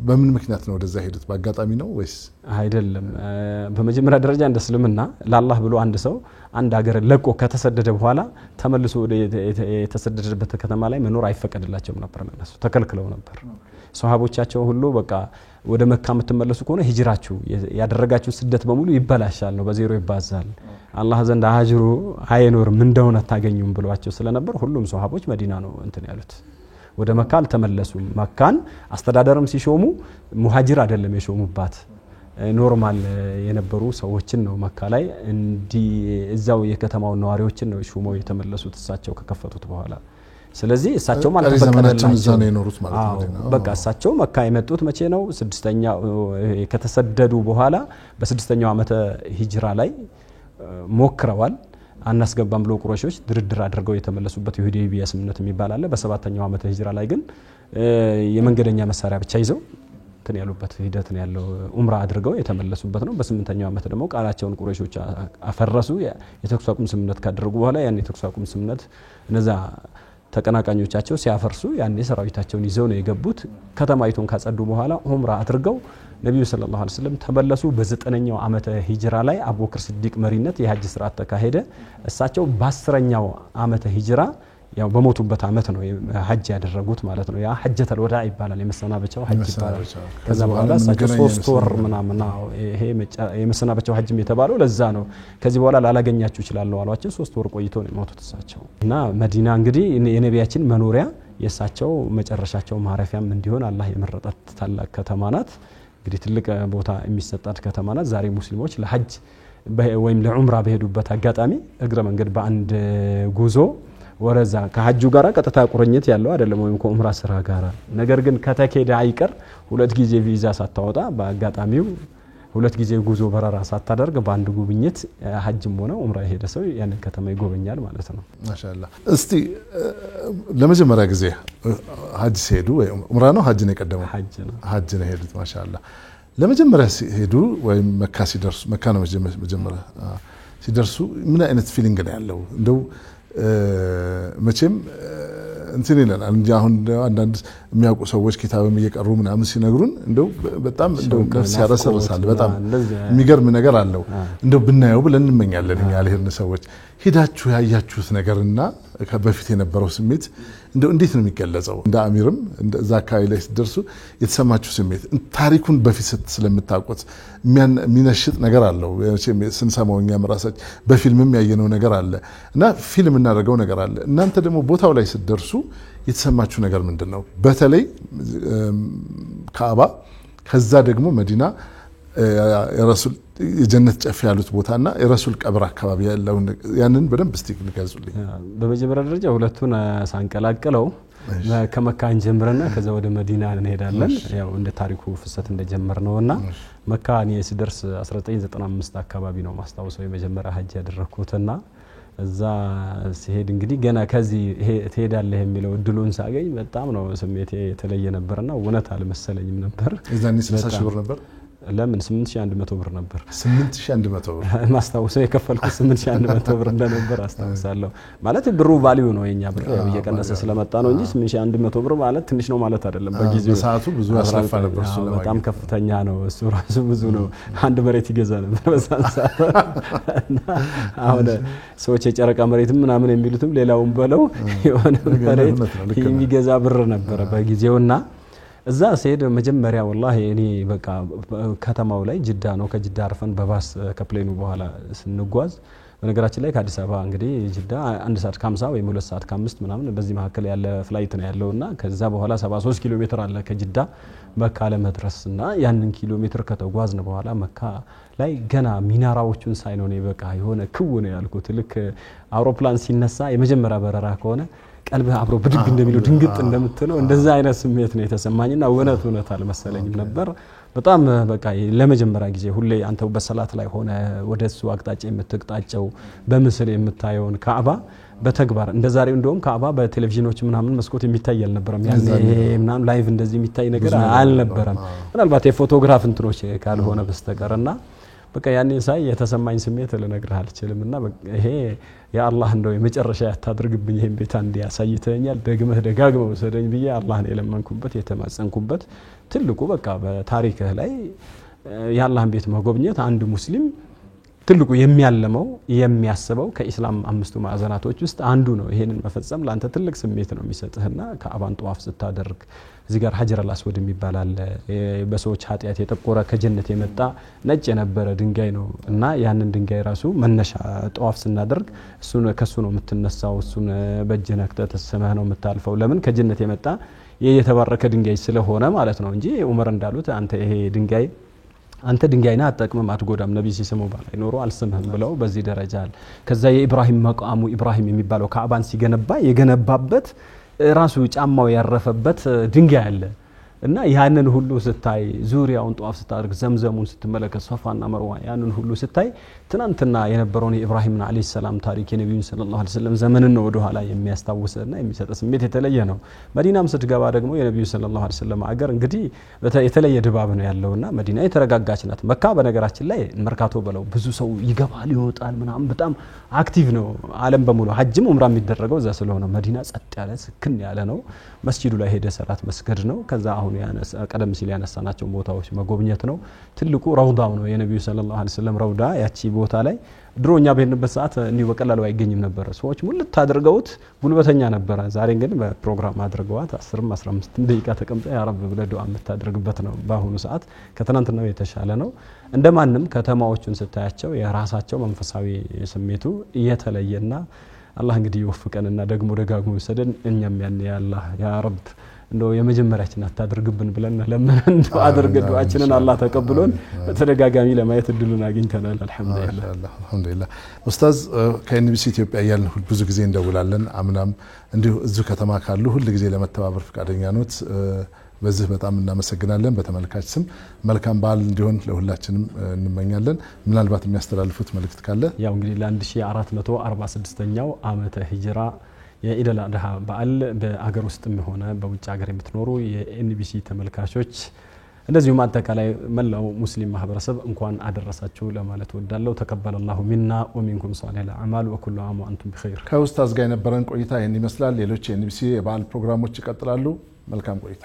በምን ምክንያት ነው ወደዛ ሄዱት? በአጋጣሚ ነው ወይስ አይደለም? በመጀመሪያ ደረጃ እንደ እስልምና ለአላህ ብሎ አንድ ሰው አንድ ሀገር ለቆ ከተሰደደ በኋላ ተመልሶ ወደ የተሰደደበት ከተማ ላይ መኖር አይፈቀድላቸውም ነበር። እነሱ ተከልክለው ነበር። ሱሐቦቻቸው ሁሉ በቃ ወደ መካ የምትመለሱ ከሆነ ሂጅራችሁ ያደረጋችሁ ስደት በሙሉ ይበላሻል ነው በዜሮ ይባዛል አላህ ዘንድ አጅሩ አይኖርም እንደሆነ ታገኙም ብሏቸው ስለነበር ሁሉም ሱሐቦች መዲና ነው እንትን ያሉት። ወደ መካ አልተመለሱም። መካን አስተዳደርም ሲሾሙ ሙሃጅር አይደለም የሾሙባት ኖርማል የነበሩ ሰዎችን ነው መካ ላይ እንዲ እዛው የከተማው ነዋሪዎችን ነው ሾመው የተመለሱት እሳቸው ከከፈቱት በኋላ። ስለዚህ እሳቸው ማለት ተፈቀደላቸው ነው የኖሩት ማለት ነው። በቃ እሳቸው መካ የመጡት መቼ ነው? ስድስተኛው ከተሰደዱ በኋላ በስድስተኛው ዓመተ ሂጅራ ላይ ሞክረዋል። አናስገባም ብሎ ቁረይሾች ድርድር አድርገው የተመለሱበት የሁዴይቢያ ስምምነት የሚባል አለ። በሰባተኛው ዓመተ ሂጅራ ላይ ግን የመንገደኛ መሳሪያ ብቻ ይዘው እንትን ያሉበት ሂደት ነው ያለው። ኡምራ አድርገው የተመለሱበት ነው። በስምንተኛው ዓመት ደግሞ ቃላቸውን ቁረይሾች አፈረሱ። የተኩስ አቁም ስምምነት ካደረጉ በኋላ ያን የተኩስ አቁም ስምምነት እነዛ ተቀናቃኞቻቸው ሲያፈርሱ ያኔ ሰራዊታቸውን ይዘው ነው የገቡት። ከተማይቱን ካጸዱ በኋላ ኡምራ አድርገው ነብዩ ሰለላሁ ዐለይሂ ወሰለም ተመለሱ። በ9ኛው ዓመተ ሂጅራ ላይ አቡበክር ሲዲቅ መሪነት የሐጅ ስርዓት ተካሄደ። እሳቸው በ10ኛው ዓመተ ሂጅራ ያው በሞቱበት ዓመት ነው ሐጅ ያደረጉት ማለት ነው። ያ ሐጀተል ወዳ ይባላል፣ የመሰናበቻው ሐጅ ይባላል። ከዛ በኋላ እሳቸው 3 ወር ምናምን ይሄ የመሰናበቻው ሐጅም የተባለው ለዛ ነው። ከዚህ በኋላ ላላገኛችሁ ይችላል አሏቸው። 3 ወር ቆይተው ነው የሞቱት እሳቸው። እና መዲና እንግዲህ የነቢያችን መኖሪያ የእሳቸው መጨረሻቸው ማረፊያም እንዲሆን አላህ የመረጣት ታላቅ ከተማ ናት። እንግዲህ ትልቅ ቦታ የሚሰጣት ከተማ ናት። ዛሬ ሙስሊሞች ለሐጅ ወይም ለዑምራ በሄዱበት አጋጣሚ እግረ መንገድ በአንድ ጉዞ ወረዛ ከሐጁ ጋራ ቀጥታ ቁርኝት ያለው አይደለም ወይም ከዑምራ ስራ ጋራ ነገር ግን ከተከደ አይቀር 2 ጊዜ ቪዛ ሳታወጣ በአጋጣሚው 2 ጊዜ ጉዞ በረራ ሳታደርግ በአንድ ጉብኝት ሐጅም ሆነ ዑምራ የሄደ ሰው ያን ከተማ ይጎበኛል ማለት ነው። ማሻአላህ። እስቲ ለመጀመሪያ ጊዜ ሐጅ ሲሄዱ ወይ ዑምራ ነው ሐጅ ነው የቀደመው? ሐጅ ነው የሄዱት። ማሻአላህ። ለመጀመሪያ ሲሄዱ ወይም መካ ሲደርሱ መካ ነው መጀመሪያ ሲደርሱ ምን አይነት ፊሊንግ ነው ያለው? እንደው መቼም እንትን ይለናል እንጂ አሁን አንዳንድ የሚያውቁ ሰዎች ኪታብም እየቀሩ ምናምን ሲነግሩን እንደው በጣም እንደው ነፍስ ያረሰርሳል። በጣም የሚገርም ነገር አለው። እንደው ብናየው ብለን እንመኛለን እኛ ያልሄድን ሰዎች። ሄዳችሁ ያያችሁት ነገርና በፊት የነበረው ስሜት እንደው እንዴት ነው የሚገለጸው? እንደ አሚርም እንደዛ አካባቢ ላይ ሲደርሱ የተሰማችሁ ስሜት ታሪኩን በፊት ስለምታውቁት የሚነሽጥ ነገር አለው። ስንሰማው እኛም ራሳችን በፊልምም ያየነው ነገር አለ እና ፊልም እናደርገው ነገር አለ። እናንተ ደግሞ ቦታው ላይ ስትደርሱ የተሰማችሁ ነገር ምንድነው? በተለይ ካዕባ ከዛ ደግሞ መዲና የረሱል የጀነት ጨፍ ያሉት ቦታና የረሱል ቀብር አካባቢ ያለው ያንን በደንብ እስቲ ንገሩልኝ። በመጀመሪያ ደረጃ ሁለቱን ሳንቀላቅለው ከመካ እንጀምርና ከዛ ወደ መዲና እንሄዳለን። ያው እንደ ታሪኩ ፍሰት እንደጀመርነውና መካ እኔ ሲደርስ 1995 አካባቢ ነው ማስታወሰው የመጀመሪያ ሀጅ ያደረኩትና እዛ ሲሄድ እንግዲህ ገና ከዚህ ትሄዳለህ የሚለው እድሉን ሳገኝ በጣም ነው ስሜቴ የተለየ ነበርና እውነት አልመሰለኝም ነበር። እዛኔ 60 ሺህ ብር ነበር ለምን 8100 ብር ነበር 8100 ብር ማስታወሰው የከፈልኩት 8100 ብር እንደነበር አስታውሳለሁ። ማለት ብሩ ቫልዩ ነው የኛ ብር እየቀነሰ ስለመጣ ነው እንጂ 8100 ብር ማለት ትንሽ ነው ማለት አይደለም። በጊዜው በሰዓቱ ብዙ ያስለፋ ነበር እሱ ለማግኘት በጣም ከፍተኛ ነው እሱ ራሱ ብዙ ነው። አንድ መሬት ይገዛ ነበር በዛን ሰዓት። አሁን ሰዎች የጨረቃ መሬት ምናምን የሚሉትም ሌላውን በለው የሆነ መሬት የሚገዛ ብር ነበር በጊዜውና እዛ ሲሄድ መጀመሪያ ወላሂ እኔ በቃ ከተማው ላይ ጅዳ ነው። ከጅዳ አርፈን በባስ ከፕሌኑ በኋላ ስንጓዝ በነገራችን ላይ ከአዲስ አበባ እንግዲህ ጅዳ 1 ሰዓት ከ50 ወይ 2 ሰዓት ከ5 ምናምን በዚህ መካከል ያለ ፍላይት ነው ያለውና ከዛ በኋላ 73 ኪሎ ሜትር አለ ከጅዳ መካ ለመድረስና ያንን ኪሎ ሜትር ከተጓዝን በኋላ መካ ላይ ገና ሚናራዎቹን ሳይ ነው በቃ የሆነ ክው ነው ያልኩት። ልክ አውሮፕላን ሲነሳ የመጀመሪያ በረራ ከሆነ ቀልብህ አብሮ ብድግ እንደሚለው ድንግጥ እንደምትለው እንደዛ አይነት ስሜት ነው የተሰማኝና እውነት አልመሰለኝም ነበር። በጣም በቃ ለመጀመሪያ ጊዜ ሁሌ አንተው በሰላት ላይ ሆነ ወደሱ አቅጣጫ የምትቅጣጨው በምስል የምታየውን ካዕባ በተግባር እንደዛሬው እንደውም ካዕባ በቴሌቪዥኖች ምናምን መስኮት የሚታይ አልነበረም። ያኔ ምናምን ላይቭ እንደዚህ የሚታይ ነገር አልነበረም ምናልባት የፎቶግራፍ እንትኖች ካልሆነ በስተቀርና በቃ ያኔ ሳይ የተሰማኝ ስሜት ልነግርህ አልችልምና ይሄ ያአላህ እንደው የመጨረሻ ያታድርግብኝ ይሄን ቤት አንድ ያሳይተኛል ደግመህ ደጋግመው ወሰደኝ ብዬ አላህን የለመንኩበት የተማጸንኩበት ትልቁ በቃ በታሪክህ ላይ ያአላህን ቤት መጎብኘት አንድ ሙስሊም ትልቁ የሚያለመው የሚያስበው ከኢስላም አምስቱ ማዕዘናቶች ውስጥ አንዱ ነው። ይሄንን መፈጸም ላንተ ትልቅ ስሜት ነው የሚሰጥህና ከአባን ጧፍ ስታደርግ እዚህ ጋር ሐጀር አልአስወድ የሚባል በሰዎች ኃጢያት የጠቆረ ከጀነት የመጣ ነጭ የነበረ ድንጋይ ነው እና ያንን ድንጋይ ራሱ መነሻ ጧፍ ስናደርግ እሱን ከሱ ነው የምትነሳው። እሱን በእጅህ ተሰመህ ነው የምታልፈው። ለምን ከጀነት የመጣ የተባረከ ድንጋይ ስለሆነ ማለት ነው እንጂ ዑመር እንዳሉት አንተ ድንጋይና አጠቅመም አትጎዳም ነብይ ሲሰሙ ባላይ ኖሮ አልሰምህም ብለው በዚህ ደረጃ አለ። ከዛ የኢብራሂም መቃሙ ኢብራሂም የሚባለው ካዕባን ሲገነባ የገነባበት ራሱ ጫማው ያረፈበት ድንጋይ አለ እና ያንን ሁሉ ስታይ ዙሪያውን ጧፍ ስታደርግ ዘምዘሙን ስትመለከት ሶፋና መርዋ ያንን ሁሉ ስታይ ትናንትና የነበረውን የኢብራሂምና አለይሂ ሰላም ታሪክ የነብዩን ሰለላሁ ዐለይሂ ወሰለም ዘመንን ነው ወደ ኋላ የሚያስታውስና የሚሰጥ ስሜት የተለየ ነው። መዲናም ስትገባ ደግሞ የነብዩ ሰለላሁ ዐለይሂ ወሰለም አገር እንግዲህ የተለየ ድባብ ነው ያለውና መዲና የተረጋጋች ናት። መካ በነገራችን ላይ መርካቶ በለው ብዙ ሰው ይገባል ይወጣል ምናምን በጣም አክቲቭ ነው። ዓለም በሙሉ ሐጅም ዑምራ የሚደረገው እዛ ስለሆነ መዲና ጸጥ ያለ ስክን ያለ ነው። መስጂዱ ላይ ሄደ ሰላት መስገድ ነው። ከዛ አሁን ቀደም ሲል ያነሳናቸው ቦታዎች መጎብኘት ነው። ትልቁ ረውዳው ነው የነብዩ ሰለላሁ ዐለይሂ ወሰለም ረውዳ ያቺ ቦታ ላይ ድሮኛ በሄድንበት ሰዓት እንዲሁ በቀላሉ አይገኝም ነበር። ሰዎች ሙልት አድርገውት ጉልበተኛ ነበር። ዛሬ ግን በፕሮግራም አድርገዋት 10-15 ደቂቃ ተቀምጠ ያ ረብ ብለህ ዱዓ የምታደርግበት ነው። በአሁኑ ሰዓት ከትናንትናው የተሻለ ነው። እንደማንም ከተማዎቹን ስታያቸው የራሳቸው መንፈሳዊ ስሜቱ የተለየና አላህ እንግዲህ ይወፍቀንና ደግሞ ደጋግሞ ይሰደን። እኛም ያን ያ አላህ ያ ረብ እንደው የመጀመሪያችን አታድርግብን ብለን ለምን አድርገ ዱዓችንን አላህ ተቀብሎን በተደጋጋሚ ለማየት እድሉን አግኝተናል። አልহামዱሊላህ ኡስታዝ ከኤንቢሲ ኢትዮጵያ ያልን ብዙ ጊዜ እንደውላለን። አምናም እንዲሁ እዚሁ ከተማ ካሉ ሁሉ ጊዜ ለመተባበር ፈቃደኛ ኖት። በዚህ በጣም እናመሰግናለን። በተመልካች ስም መልካም በዓል እንዲሆን ለሁላችንም እንመኛለን። ምናልባት የሚያስተላልፉት መልእክት ካለ? ያው እንግዲህ ለ1446ኛው ዓመተ ሂጅራ የኢደል አድሃ በዓል በአገር ውስጥም ሆነ በውጭ ሀገር የምትኖሩ የኤንቢሲ ተመልካቾች እንደዚሁም አጠቃላይ መላው ሙስሊም ማህበረሰብ እንኳን አደረሳችሁ ለማለት ወዳለው ተቀበለላሁ ሚና ወሚንኩም ሷሊህ አልአማል ወኩሉ ዓም ወአንቱም ቢኸይር። ከኡስታዝ ጋር የነበረን ቆይታ ይህን ይመስላል። ሌሎች የኤንቢሲ የበዓል ፕሮግራሞች ይቀጥላሉ። መልካም ቆይታ።